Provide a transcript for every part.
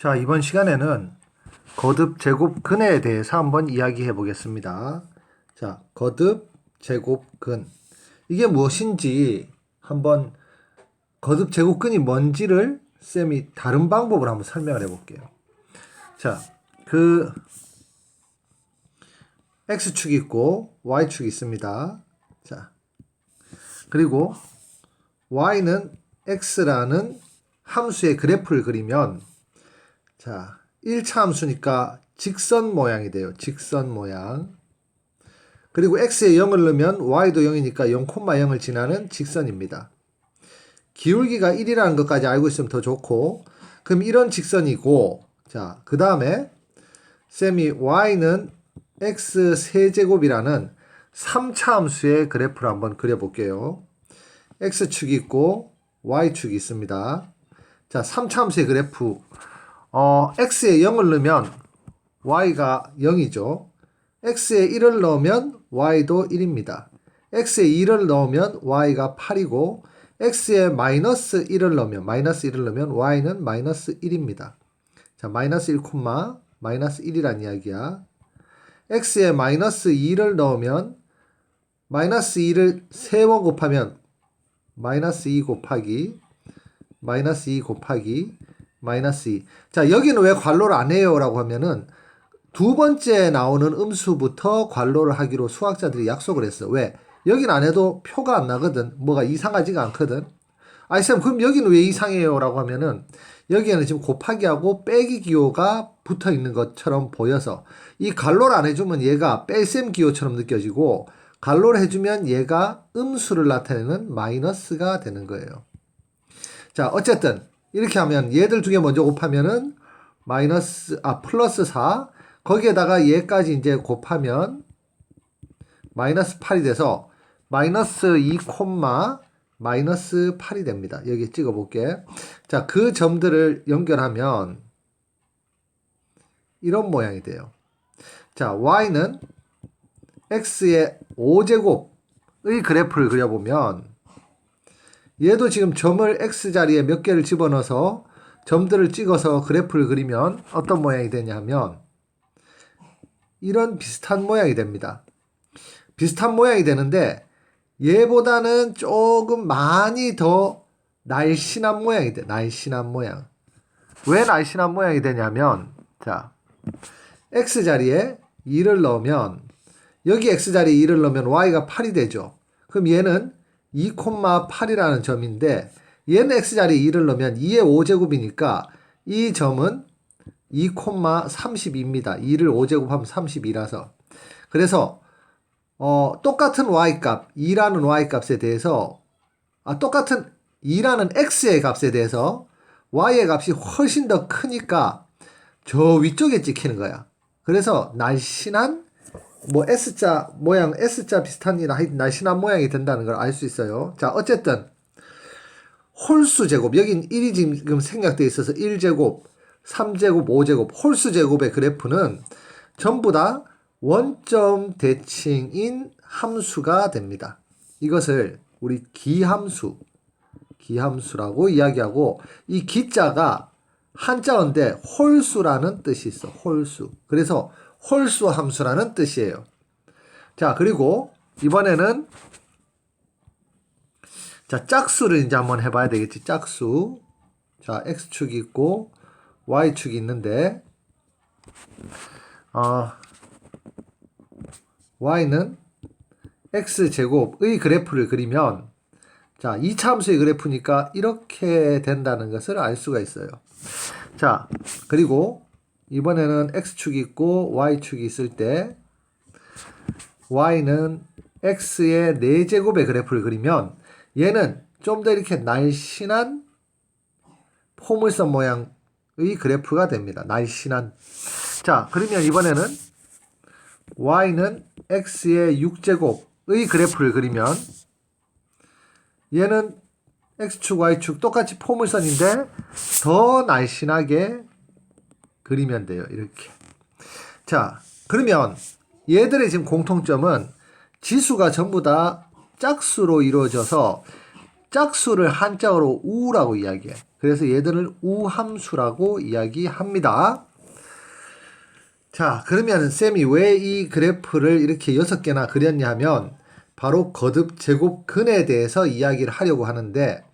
자, 이번 시간에는 거듭 제곱 근에 대해서 한번 이야기해 보겠습니다. 자, 거듭 제곱 근. 이게 무엇인지 한번 거듭 제곱 근이 뭔지를 쌤이 다른 방법으로 한번 설명을 해 볼게요. 자, X축이 있고 Y축이 있습니다. 자, 그리고 Y는 X라는 함수의 그래프를 그리면 자, 1차 함수니까 직선 모양이 돼요. 직선 모양. 그리고 x에 0을 넣으면 y도 0이니까 0,0을 지나는 직선입니다. 기울기가 1이라는 것까지 알고 있으면 더 좋고, 그럼 이런 직선이고, 자, 그 다음에 쌤이 y는 x 세제곱이라는 3차 함수의 그래프를 한번 그려볼게요. x축이 있고 y축이 있습니다. 자, 3차 함수의 그래프. x에 0을 넣으면 y가 0이죠. x에 1을 넣으면 y도 1입니다. x에 2를 넣으면 y가 8이고 x에 마이너스 1을 넣으면 y는 마이너스 1입니다. 자, 마이너스 1, 마이너스 1이란 이야기야. x에 마이너스 2를 넣으면 마이너스 2를 3번 곱하면 마이너스 2 곱하기 마이너스 2 곱하기 마이너스 2. 자, 여기는 왜 괄호를 안 해요? 라고 하면은 두 번째 나오는 음수부터 괄호를 하기로 수학자들이 약속을 했어. 왜? 여기는 안 해도 표가 안 나거든. 뭐가 이상하지가 않거든. 아이 쌤, 그럼 여기는 왜 이상해요? 라고 하면은 여기에는 지금 곱하기하고 빼기 기호가 붙어 있는 것처럼 보여서 이 괄호를 안 해주면 얘가 뺄셈 기호처럼 느껴지고 괄호를 해주면 얘가 음수를 나타내는 마이너스가 되는 거예요. 자, 어쨌든 이렇게 하면 얘들 두 개 먼저 곱하면은 플러스 4 거기에다가 얘까지 이제 곱하면 마이너스 8이 돼서 마이너스 2, 마이너스 8이 됩니다. 여기 찍어 볼게. 자, 그 점들을 연결하면 이런 모양이 돼요. 자, y는 x의 5제곱의 그래프를 그려보면 얘도 지금 점을 x자리에 몇 개를 집어넣어서 점들을 찍어서 그래프를 그리면 어떤 모양이 되냐면 이런 비슷한 모양이 됩니다. 비슷한 모양이 되는데 얘보다는 조금 많이 더 날씬한 모양이 돼. 날씬한 모양. 왜 날씬한 모양이 되냐면 자, x자리에 2를 넣으면 여기 x자리에 2를 넣으면 y가 8이 되죠. 그럼 얘는 2,8이라는 점인데 얘는 x자리에 2를 넣으면 2의 5제곱이니까 이 점은 2,32입니다. 2를 5제곱하면 32라서. 그래서 똑같은 y값, 2라는 y값에 대해서 똑같은 2라는 x의 값에 대해서 y의 값이 훨씬 더 크니까 저 위쪽에 찍히는 거야. 그래서 날씬한 S자 모양, S자 비슷한 날씬한 모양이 된다는 걸 알 수 있어요. 자, 어쨌든 홀수 제곱, 여긴 1이 지금 생략되어 있어서 1제곱, 3제곱, 5제곱, 홀수 제곱의 그래프는 전부 다 원점 대칭인 함수가 됩니다. 이것을 우리 기함수라고 이야기하고 이 기자가 한자어인데 홀수라는 뜻이 있어. 홀수. 그래서 홀수 함수라는 뜻이에요. 자, 그리고 이번에는 자, 짝수를 이제 한번 해봐야 되겠지. 짝수. 자, x축이 있고 y축이 있는데 y는 x제곱의 그래프를 그리면 자, 2차 함수의 그래프니까 이렇게 된다는 것을 알 수가 있어요. 자, 그리고 이번에는 x축이 있고 y축이 있을 때 y는 x의 4제곱의 그래프를 그리면 얘는 좀 더 이렇게 날씬한 포물선 모양의 그래프가 됩니다. 날씬한. 자, 그러면 이번에는 y는 x의 6제곱의 그래프를 그리면 얘는 x축, y축 똑같이 포물선인데 더 날씬하게 그리면 돼요. 이렇게. 자, 그러면 얘들의 지금 공통점은 지수가 전부 다 짝수로 이루어져서 짝수를 한자어로 우라고 이야기해. 그래서 얘들을 우함수라고 이야기합니다. 자, 그러면 쌤이 왜 이 그래프를 이렇게 6개나 그렸냐 하면 바로 거듭 제곱근에 대해서 이야기를 하려고 하는데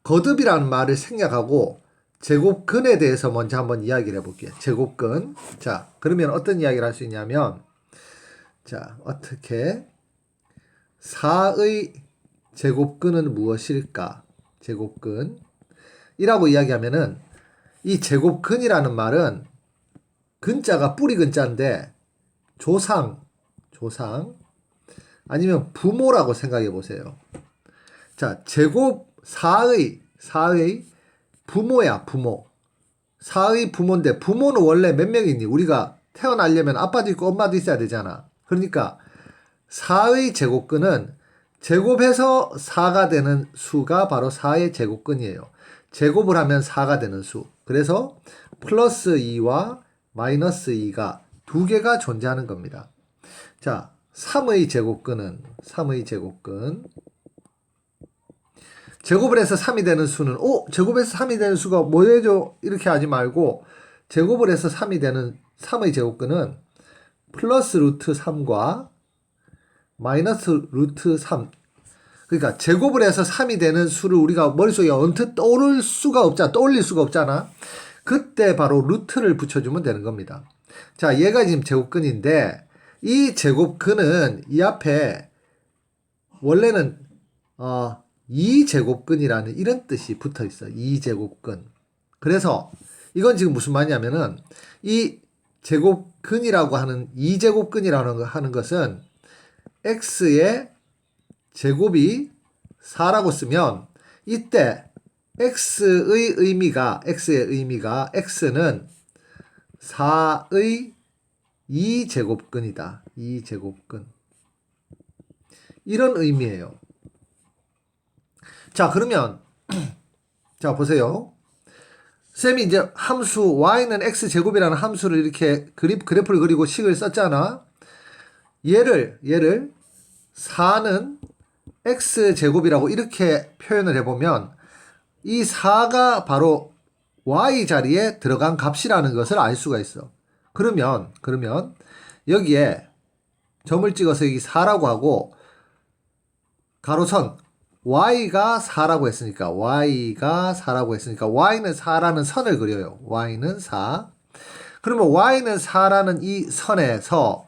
거듭이라는 말을 생략하고 제곱근에 대해서 먼저 한번 이야기를 해볼게요. 제곱근. 자, 그러면 어떤 이야기를 할 수 있냐면 자, 어떻게 4의 제곱근은 무엇일까? 제곱근. 이라고 이야기하면은 이 제곱근이라는 말은 근자가 뿌리 근자인데 조상 아니면 부모라고 생각해 보세요. 자, 제곱 4의 부모야, 부모. 4의 부모인데 부모는 원래 몇 명이니? 우리가 태어나려면 아빠도 있고 엄마도 있어야 되잖아. 그러니까 4의 제곱근은 제곱해서 4가 되는 수가 바로 4의 제곱근이에요. 제곱을 하면 4가 되는 수. 그래서 플러스 2와 마이너스 2가 두 개가 존재하는 겁니다. 자, 3의 제곱근은 3의 제곱근. 제곱을 해서 3이 되는 수는 제곱해서 3이 되는 수가 뭐예요? 이렇게 하지 말고 제곱을 해서 3이 되는 3의 제곱근은 플러스 루트 3과 마이너스 루트 3. 그러니까 제곱을 해서 3이 되는 수를 우리가 머릿속에 언뜻 떠올릴 수가 없잖아. 그때 바로 루트를 붙여주면 되는 겁니다. 자, 얘가 지금 제곱근인데 이 제곱근은 이 앞에 원래는 2제곱근이라는 이런 뜻이 붙어 있어. 2제곱근. 그래서 이건 지금 무슨 말이냐면은 이 제곱근이라고 하는 2제곱근이라고 하는 것은 x의 제곱이 4라고 쓰면 이때 x의 의미가 x는 4의 2제곱근이다. 2제곱근. 이런 의미예요. 자, 그러면 자, 보세요. 쌤이 이제 함수 y는 x제곱이라는 함수를 이렇게 그래프를 그리고 식을 썼잖아. 얘를 4는 x제곱이라고 이렇게 표현을 해보면 이 4가 바로 y 자리에 들어간 값이라는 것을 알 수가 있어. 그러면 여기에 점을 찍어서 여기 4라고 하고 가로선 y가 4라고 했으니까 y는 4라는 선을 그려요. y는 4. 그러면 y는 4라는 이 선에서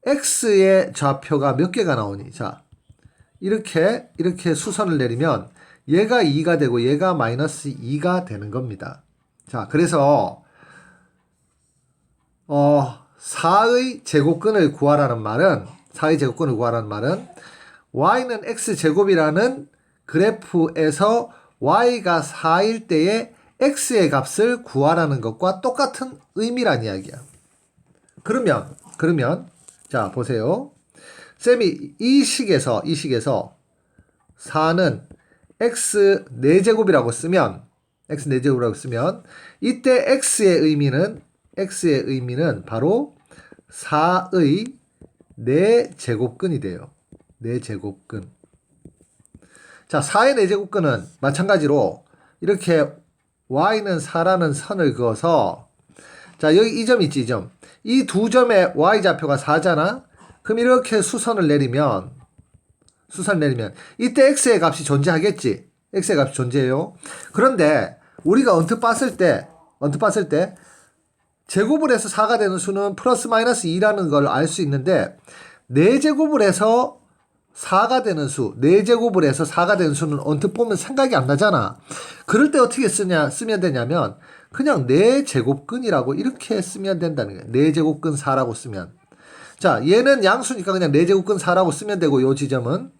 x의 좌표가 몇 개가 나오니? 자, 이렇게 수선을 내리면 얘가 2가 되고 얘가 마이너스 2가 되는 겁니다. 자, 그래서 4의 제곱근을 구하라는 말은 y는 x제곱이라는 그래프에서 y가 4일 때의 x의 값을 구하라는 것과 똑같은 의미란 이야기야. 그러면 자, 보세요. 쌤이 이 식에서 4는 x 4제곱이라고 쓰면 이때 x의 의미는 바로 4의 4제곱근이 돼요. 4제곱근. 자, 4의 4제곱근은 마찬가지로 이렇게 y는 4라는 선을 그어서 자, 여기 이 점 있지, 이 점. 이 두 점의 y좌표가 4잖아? 그럼 이렇게 수선을 내리면 이때 x의 값이 존재하겠지. x의 값이 존재해요. 그런데 우리가 언뜻 봤을 때 제곱을 해서 4가 되는 수는 플러스 마이너스 2라는 걸 알 수 있는데 4제곱을 해서 4가 되는 수, 4제곱을 해서 4가 되는 수는 언뜻 보면 생각이 안 나잖아. 그럴 때 어떻게 쓰면 되냐면 그냥 4제곱근이라고 이렇게 쓰면 된다는 거예요. 4제곱근 4라고 쓰면. 자, 얘는 양수니까 그냥 4제곱근 4라고 쓰면 되고 이 지점은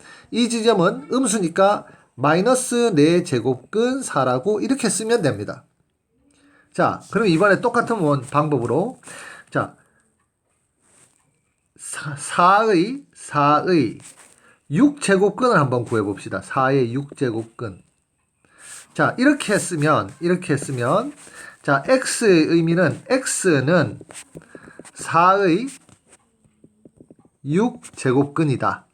음수니까 마이너스 4제곱근 4라고 이렇게 쓰면 됩니다. 자, 그럼 이번에 똑같은 방법으로 자, 4의 6제곱근을 한번 구해봅시다. 4의 6제곱근. 자, 이렇게 했으면 자, x의 의미는 x는 4의 6제곱근이다.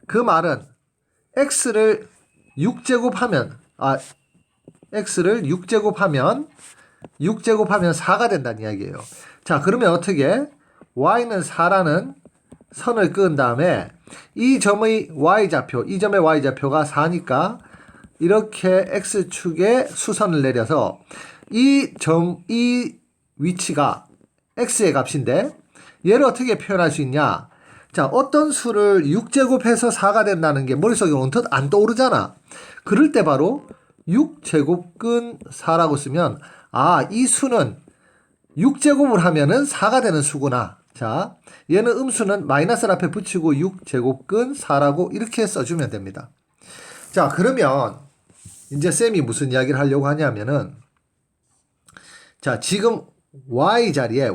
그 말은 x를 6제곱하면 x를 6제곱하면 4가 된다는 이야기예요. 자, 그러면 어떻게? y는 4라는 선을 그은 다음에 이 점의 y좌표, 이 점의 y좌표가 4니까 이렇게 x축에 수선을 내려서 이 위치가 x의 값인데 얘를 어떻게 표현할 수 있냐? 자, 어떤 수를 6제곱해서 4가 된다는 게 머릿속에 언뜻 안 떠오르잖아. 그럴 때 바로 6제곱근 4라고 쓰면 이 수는 6제곱을 하면은 4가 되는 수구나. 자, 얘는 음수는 마이너스를 앞에 붙이고 6제곱근 4라고 이렇게 써주면 됩니다. 자, 그러면 이제 쌤이 무슨 이야기를 하려고 하냐면은 자, 지금 y 자리에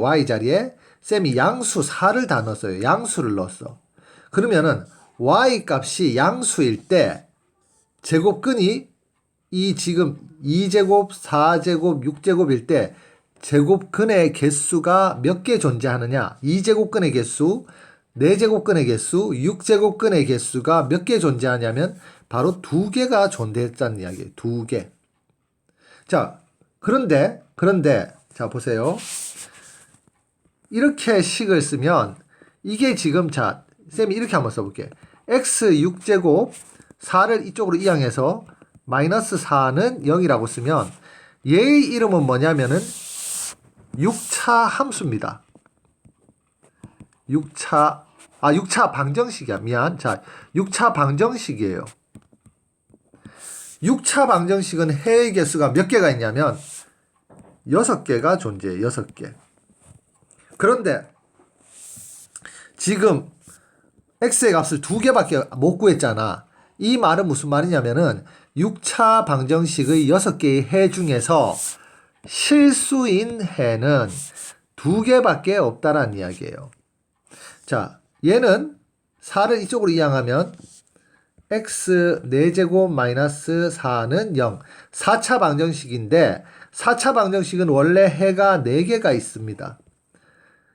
쌤이 양수 4를 다 넣었어요. 양수를 넣었어. 그러면은 y 값이 양수일 때 제곱근이 이 지금 2제곱, 4제곱, 6제곱일 때 제곱근의 개수가 몇 개 존재하느냐? 2제곱근의 개수, 4제곱근의 개수, 6제곱근의 개수가 몇 개 존재하냐면 바로 2개가 존재했다는 이야기예요. 2개. 자, 그런데 자 보세요. 이렇게 식을 쓰면 이게 지금 자 쌤이 이렇게 한번 써볼게. x 6제곱 4를 이쪽으로 이항해서 마이너스 4는 0이라고 쓰면 얘의 이름은 뭐냐면은 6차 함수입니다. 6차 방정식이야. 미안. 자, 6차 방정식이에요. 6차 방정식은 해의 개수가 몇 개가 있냐면 6개가 존재해요. 6개. 그런데 지금 x의 값을 2개밖에 못 구했잖아. 이 말은 무슨 말이냐면은 6차 방정식의 6개의 해 중에서 실수인 해는 2개밖에 없다라는 이야기예요. 자, 얘는 4를 이쪽으로 이항하면 x 4제곱 마이너스 4는 0. 4차 방정식인데 4차 방정식은 원래 해가 4개가 있습니다.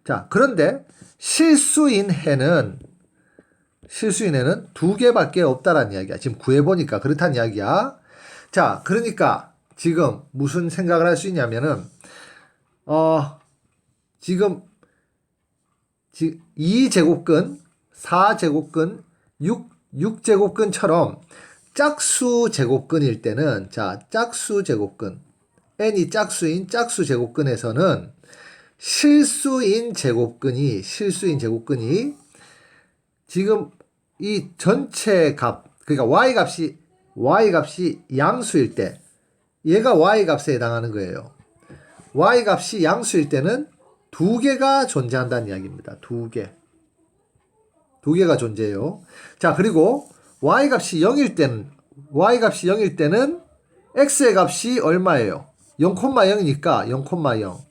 자, 그런데 실수인 해는 2개밖에 없다라는 이야기야. 지금 구해보니까 그렇다는 이야기야. 자, 그러니까 지금 무슨 생각을 할 수 있냐면은 지금 2제곱근, 4제곱근, 6제곱근처럼 짝수 제곱근일 때는 자, 짝수 제곱근 n이 짝수인 짝수 제곱근에서는 실수인 제곱근이 지금 이 전체 값, 그러니까 y 값이 양수일 때 얘가 y 값에 해당하는 거예요. y 값이 양수일 때는 2개가 존재한다는 이야기입니다. 2개가 존재해요. 자, 그리고 y 값이 0일 때는 x의 값이 얼마예요? 0,0이니까 0,0.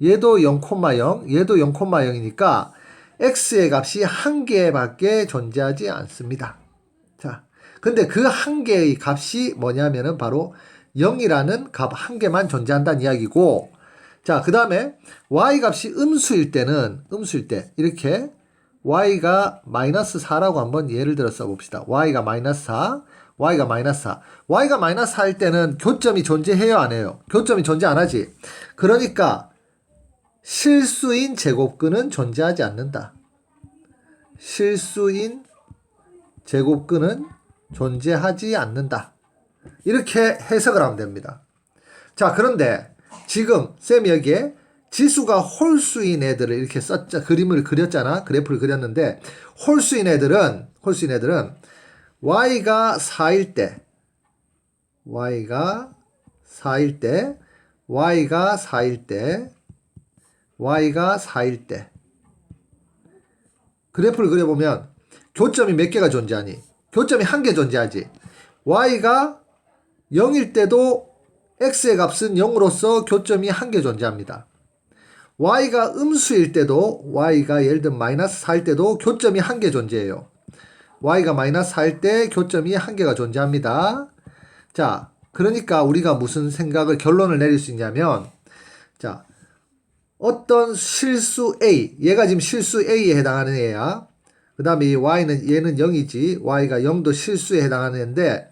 얘도 0,0, 얘도 0,0이니까 x의 값이 1개밖에 존재하지 않습니다. 자, 근데 그 1개의 값이 뭐냐면은 바로 0이라는 값 1개만 존재한다는 이야기고, 자, 그 다음에 y 값이 음수일 때 이렇게 y가 마이너스 4라고 한번 예를 들어 써봅시다. y가 마이너스 4. y가 마이너스 4일 때는 교점이 존재해요, 안 해요? 교점이 존재 안 하지. 그러니까 실수인 제곱근은 존재하지 않는다. 실수인 제곱근은 존재하지 않는다. 이렇게 해석을 하면 됩니다. 자, 그런데 지금 쌤이 여기에 지수가 홀수인 애들을 이렇게 그림을 그렸잖아. 그래프를 그렸는데 홀수인 애들은 y가 4일 때 그래프를 그려보면 교점이 몇 개가 존재하니? 교점이 1개 존재하지. y가 0일 때도 x의 값은 0으로서 교점이 1개 존재합니다. y가 음수일 때도 y가 예를 들면 마이너스 4일 때도 교점이 1개 존재해요. y가 마이너스 4일 때 교점이 1개가 존재합니다. 자, 그러니까 우리가 무슨 결론을 내릴 수 있냐면, 자, 어떤 실수 A, 얘가 지금 실수 A에 해당하는 애야. 그 다음에 얘는 0이지. y가 0도 실수에 해당하는 애인데,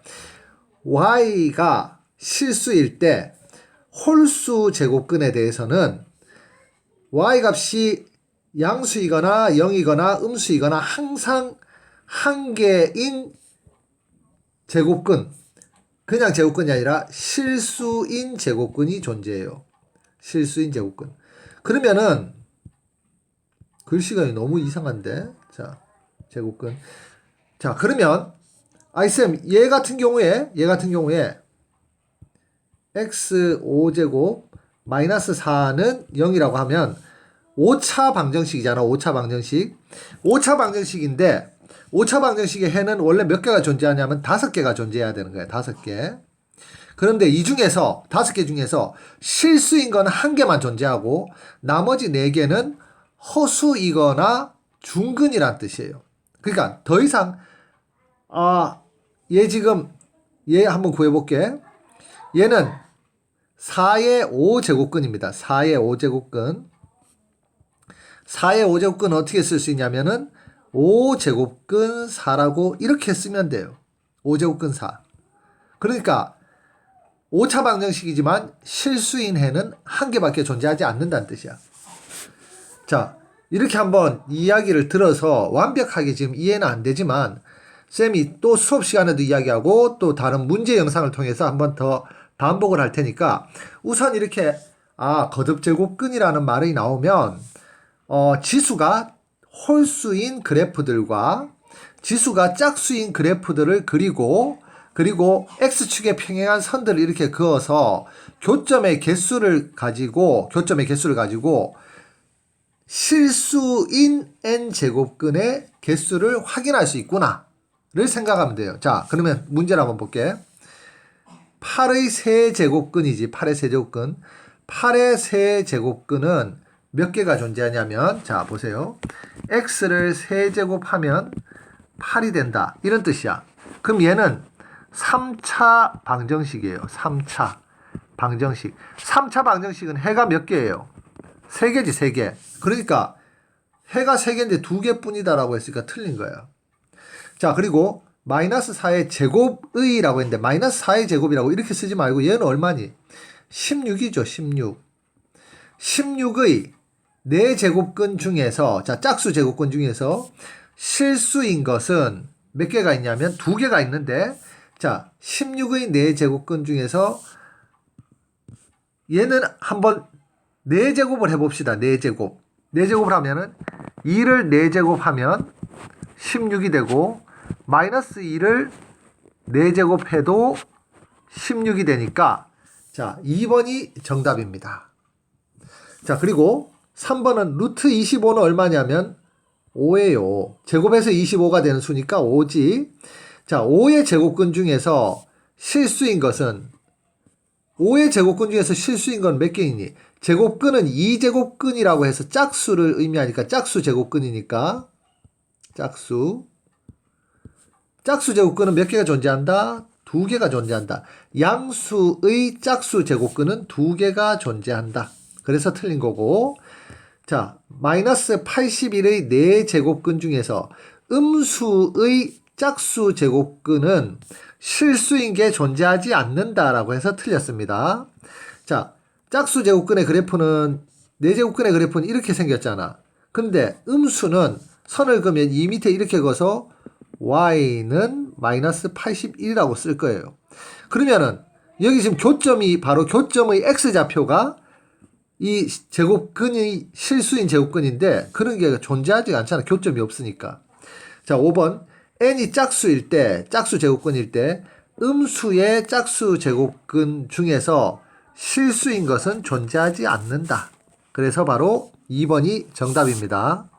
y가 실수일 때 홀수 제곱근에 대해서는 y 값이 양수이거나 0이거나 음수이거나 항상 한 개인 제곱근, 그냥 제곱근이 아니라 실수인 제곱근이 존재해요. 실수인 제곱근. 그러면은 글씨가 너무 이상한데. 자, 제곱근. 자, 그러면 아이쌤 얘 같은 경우에 x 5제곱 마이너스 4는 0이라고 하면 5차 방정식이잖아. 5차 방정식. 5차 방정식인데 5차 방정식의 해는 원래 몇 개가 존재하냐면 5개가 존재해야 되는 거야. 5개. 그런데 이 중에서 5개 중에서 실수인 건 1개만 존재하고 나머지 4개는 허수이거나 중근이란 뜻이에요. 그러니까 더 이상 얘 한번 구해볼게. 얘는 4의 5제곱근입니다. 4의 5제곱근. 4의 5제곱근 어떻게 쓸 수 있냐면은 5제곱근 4라고 이렇게 쓰면 돼요. 5제곱근 4. 그러니까 5차 방정식이지만 실수인 해는 1개밖에 존재하지 않는다는 뜻이야. 자, 이렇게 한번 이야기를 들어서 완벽하게 지금 이해는 안 되지만 쌤이 또 수업 시간에도 이야기하고 또 다른 문제 영상을 통해서 한번 더 반복을 할 테니까 우선 이렇게 거듭제곱근이라는 말이 나오면 지수가 홀수인 그래프들과 지수가 짝수인 그래프들을 그리고 x축의 평행한 선들을 이렇게 그어서 교점의 개수를 가지고 실수인 n제곱근의 개수를 확인할 수 있구나를 생각하면 돼요. 자, 그러면 문제를 한번 볼게. 8의 세제곱근이지. 8의 세제곱근. 8의 세제곱근은 몇 개가 존재하냐면, 자, 보세요. x를 세제곱하면 8이 된다. 이런 뜻이야. 그럼 얘는 3차 방정식이에요. 3차 방정식. 3차 방정식은 해가 몇 개예요? 3개지, 3개. 그러니까 해가 3개인데 2개뿐이다라고 했으니까 틀린 거예요. 자, 그리고 마이너스 4의 제곱의라고 했는데 마이너스 4의 제곱이라고 이렇게 쓰지 말고 얘는 얼마니? 16이죠. 16. 16의 4제곱근 중에서, 자, 짝수 제곱근 중에서 실수인 것은 몇 개가 있냐면 2개가 있는데, 자, 16의 4제곱근 중에서 얘는 한번 4제곱을 해봅시다. 4제곱. 4제곱을 하면은 2를 4제곱하면 16이 되고 마이너스 2를 4제곱해도 16이 되니까 자, 2번이 정답입니다. 자, 그리고 3번은 루트 25는 얼마냐면 5예요. 제곱해서 25가 되는 수니까 5지. 자, 5의 제곱근 중에서 실수인 것은 5의 제곱근 중에서 실수인 건 몇 개이니? 제곱근은 2제곱근이라고 해서 짝수를 의미하니까 짝수 제곱근이니까 짝수 제곱근은 몇 개가 존재한다? 2개가 존재한다. 양수의 짝수 제곱근은 2개가 존재한다. 그래서 틀린 거고, 자, 마이너스 81의 4제곱근 중에서 음수의 짝수 제곱근은 실수인 게 존재하지 않는다라고 해서 틀렸습니다. 자, 짝수 제곱근의 그래프는 4제곱근의 그래프는 이렇게 생겼잖아. 근데 음수는 선을 그으면 이 밑에 이렇게 그어서 y는 마이너스 81이라고 쓸 거예요. 그러면은 여기 지금 교점이 바로 교점의 x좌표가 이 제곱근이 실수인 제곱근인데 그런 게 존재하지 않잖아. 교점이 없으니까. 자, 5번. n이 짝수일 때, 짝수 제곱근일 때 음수의 짝수 제곱근 중에서 실수인 것은 존재하지 않는다. 그래서 바로 2번이 정답입니다.